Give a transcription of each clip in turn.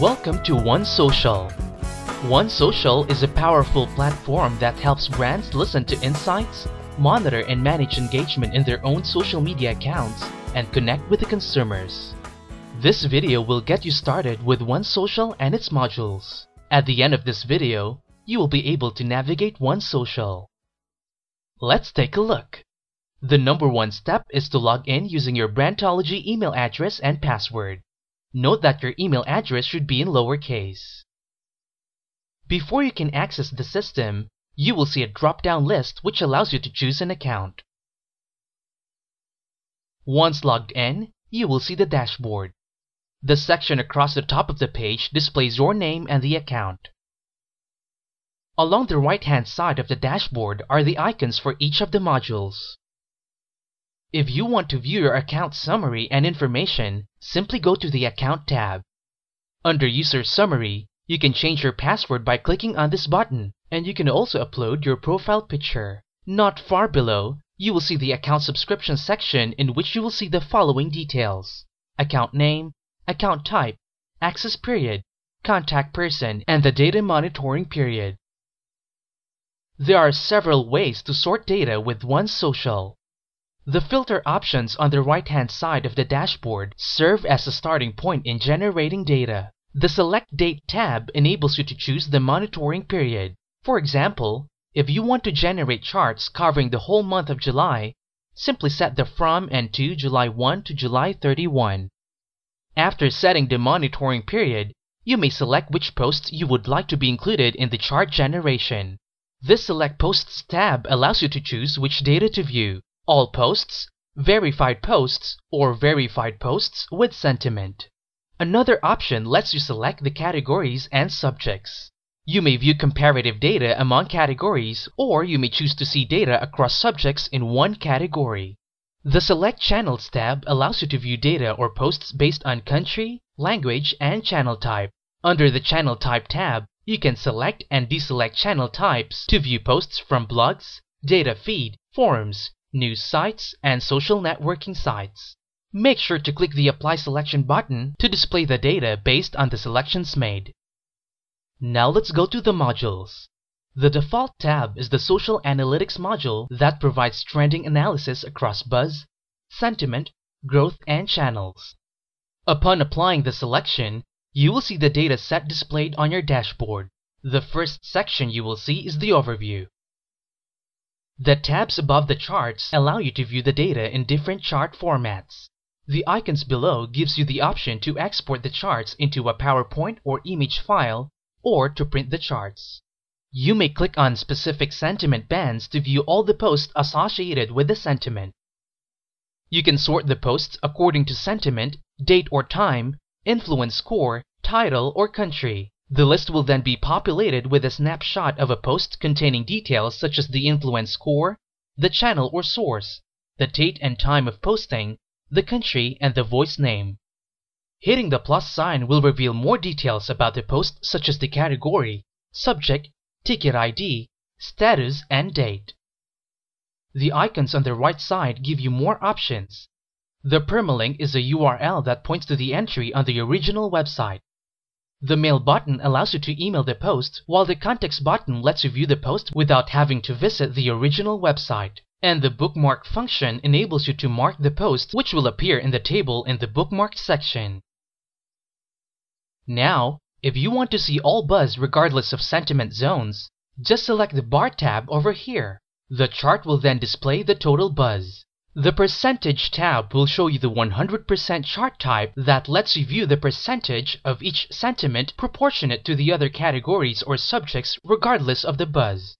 Welcome to OneSocial. OneSocial is a powerful platform that helps brands listen to insights, monitor and manage engagement in their own social media accounts, and connect with the consumers. This video will get you started with OneSocial and its modules. At the end of this video, you will be able to navigate OneSocial. Let's take a look. The number one step is to log in using your Brandtology email address and password. Note that your email address should be in lowercase. Before you can access the system, you will see a drop-down list which allows you to choose an account. Once logged in, you will see the dashboard. The section across the top of the page displays your name and the account. Along the right-hand side of the dashboard are the icons for each of the modules. If you want to view your account summary and information, simply go to the Account tab. Under User Summary, you can change your password by clicking on this button, and you can also upload your profile picture. Not far below, you will see the Account Subscription section in which you will see the following details: account name, account type, access period, contact person, and the data monitoring period. There are several ways to sort data with OneSocial. The filter options on the right-hand side of the dashboard serve as a starting point in generating data. The Select Date tab enables you to choose the monitoring period. For example, if you want to generate charts covering the whole month of July, simply set the from and to July 1 to July 31. After setting the monitoring period, you may select which posts you would like to be included in the chart generation. This Select Posts tab allows you to choose which data to view: all posts, verified posts, or verified posts with sentiment. Another option lets you select the categories and subjects. You may view comparative data among categories, or you may choose to see data across subjects in one category. The Select Channels tab allows you to view data or posts based on country, language, and channel type. Under the Channel Type tab, you can select and deselect channel types to view posts from blogs, data feed, forums, news sites, and social networking sites. Make sure to click the Apply Selection button to display the data based on the selections made. Now let's go to the modules. The default tab is the Social Analytics module that provides trending analysis across buzz, sentiment, growth, and channels. Upon applying the selection, you will see the data set displayed on your dashboard. The first section you will see is the Overview. The tabs above the charts allow you to view the data in different chart formats. The icons below gives you the option to export the charts into a PowerPoint or image file, or to print the charts. You may click on specific sentiment bands to view all the posts associated with the sentiment. You can sort the posts according to sentiment, date or time, influence score, title, or country. The list will then be populated with a snapshot of a post containing details such as the influence score, the channel or source, the date and time of posting, the country, and the voice name. Hitting the plus sign will reveal more details about the post such as the category, subject, ticket ID, status, and date. The icons on the right side give you more options. The permalink is a URL that points to the entry on the original website. The Mail button allows you to email the post, while the Context button lets you view the post without having to visit the original website. And the Bookmark function enables you to mark the post, which will appear in the table in the Bookmarked section. Now, if you want to see all buzz regardless of sentiment zones, just select the Bar tab over here. The chart will then display the total buzz. The Percentage tab will show you the 100% chart type that lets you view the percentage of each sentiment proportionate to the other categories or subjects regardless of the buzz.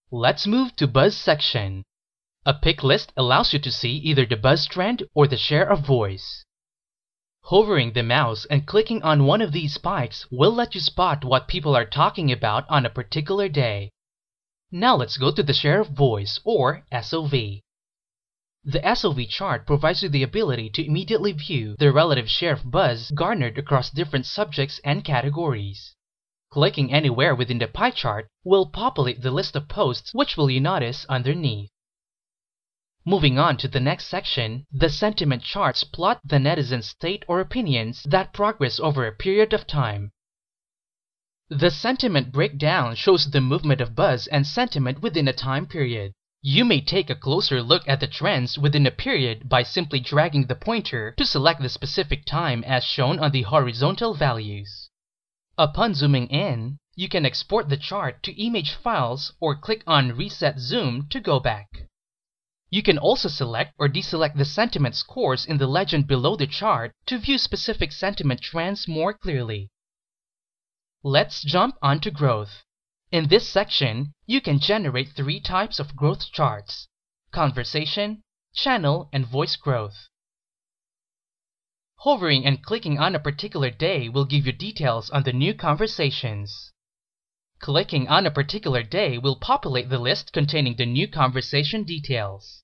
Let's move to Buzz section. A pick list allows you to see either the buzz trend or the share of voice. Hovering the mouse and clicking on one of these spikes will let you spot what people are talking about on a particular day. Now let's go to the share of voice, or SOV. The SOV chart provides you the ability to immediately view the relative share of buzz garnered across different subjects and categories. Clicking anywhere within the pie chart will populate the list of posts, which will you notice underneath. Moving on to the next section, the sentiment charts plot the netizens' state or opinions that progress over a period of time. The sentiment breakdown shows the movement of buzz and sentiment within a time period. You may take a closer look at the trends within a period by simply dragging the pointer to select the specific time as shown on the horizontal values. Upon zooming in, you can export the chart to image files or click on Reset Zoom to go back. You can also select or deselect the sentiment scores in the legend below the chart to view specific sentiment trends more clearly. Let's jump onto growth. In this section, you can generate 3 types of growth charts: conversation, channel, and voice growth. Hovering and clicking on a particular day will give you details on the new conversations. Clicking on a particular day will populate the list containing the new conversation details.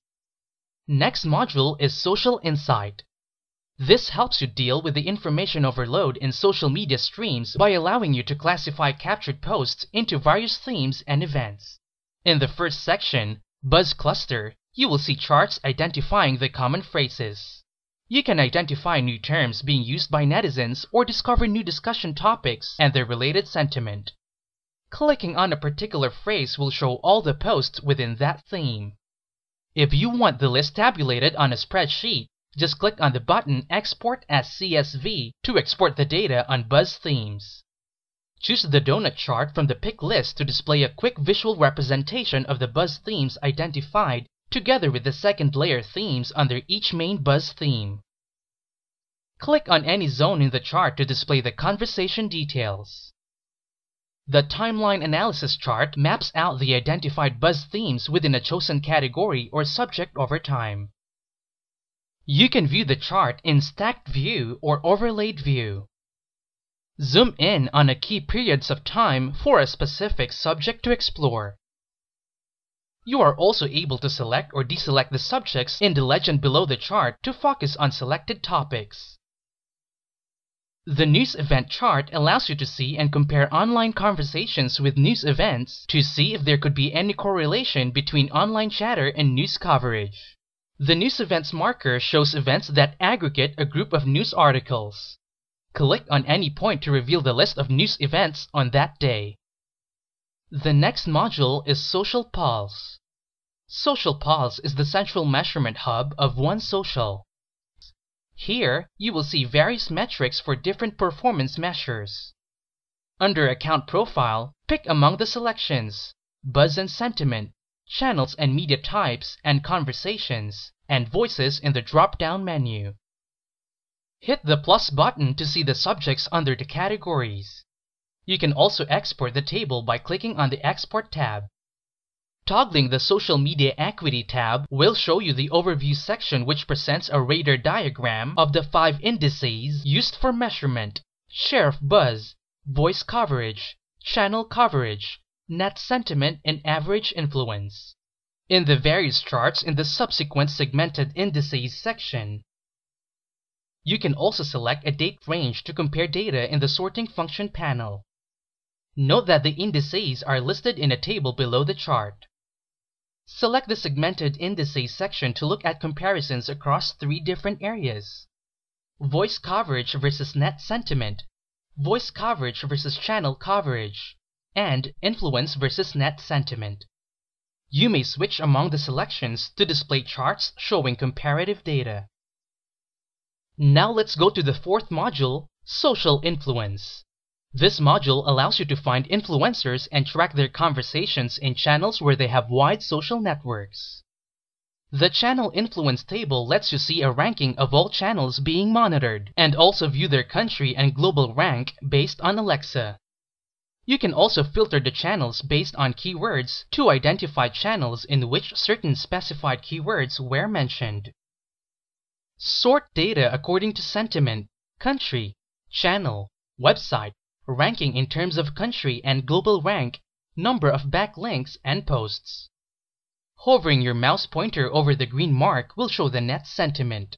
Next module is Social Insight. This helps you deal with the information overload in social media streams by allowing you to classify captured posts into various themes and events. In the first section, Buzz Cluster, you will see charts identifying the common phrases. You can identify new terms being used by netizens or discover new discussion topics and their related sentiment. Clicking on a particular phrase will show all the posts within that theme. If you want the list tabulated on a spreadsheet, just click on the button Export as CSV to export the data on Buzz themes. Choose the donut chart from the pick list to display a quick visual representation of the Buzz themes identified together with the second layer themes under each main Buzz theme. Click on any zone in the chart to display the conversation details. The Timeline Analysis chart maps out the identified Buzz themes within a chosen category or subject over time. You can view the chart in Stacked View or Overlaid View. Zoom in on a key periods of time for a specific subject to explore. You are also able to select or deselect the subjects in the legend below the chart to focus on selected topics. The News Event chart allows you to see and compare online conversations with news events to see if there could be any correlation between online chatter and news coverage. The News Events marker shows events that aggregate a group of news articles. Click on any point to reveal the list of news events on that day. The next module is Social Pulse. Social Pulse is the central measurement hub of OneSocial. Here, you will see various metrics for different performance measures. Under Account Profile, pick among the selections Buzz and Sentiment, Channels and Media Types, and Conversations, and Voices in the drop-down menu. Hit the plus button to see the subjects under the categories. You can also export the table by clicking on the Export tab. Toggling the Social Media Equity tab will show you the Overview section, which presents a radar diagram of the 5 indices used for measurement: share of buzz, voice coverage, channel coverage, net sentiment, and average influence. In the various charts in the subsequent Segmented Indices section, you can also select a date range to compare data in the Sorting Function panel. Note that the indices are listed in a table below the chart. Select the Segmented Indices section to look at comparisons across 3 different areas: voice coverage versus net sentiment, voice coverage versus channel coverage, and influence versus net sentiment. You may switch among the selections to display charts showing comparative data. Now let's go to the 4th module, Social Influence. This module allows you to find influencers and track their conversations in channels where they have wide social networks. The Channel Influence table lets you see a ranking of all channels being monitored, and also view their country and global rank based on Alexa. You can also filter the channels based on keywords to identify channels in which certain specified keywords were mentioned. Sort data according to sentiment, country, channel, website, ranking in terms of country and global rank, number of backlinks, and posts. Hovering your mouse pointer over the green mark will show the net sentiment.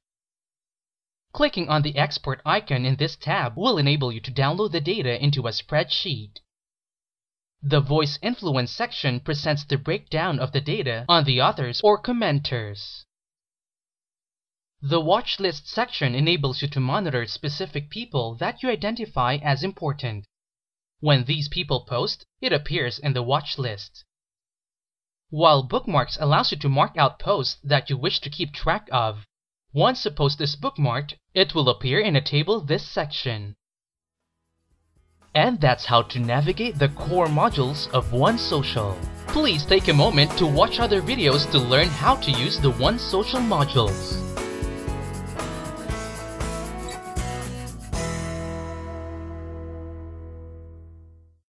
Clicking on the export icon in this tab will enable you to download the data into a spreadsheet. The Voice Influence section presents the breakdown of the data on the authors or commenters. The watch list section enables you to monitor specific people that you identify as important. When these people post, it appears in the watch list. While bookmarks allows you to mark out posts that you wish to keep track of. Once a post is bookmarked, it will appear in a table this section. And that's how to navigate the core modules of OneSocial. Please take a moment to watch other videos to learn how to use the OneSocial modules.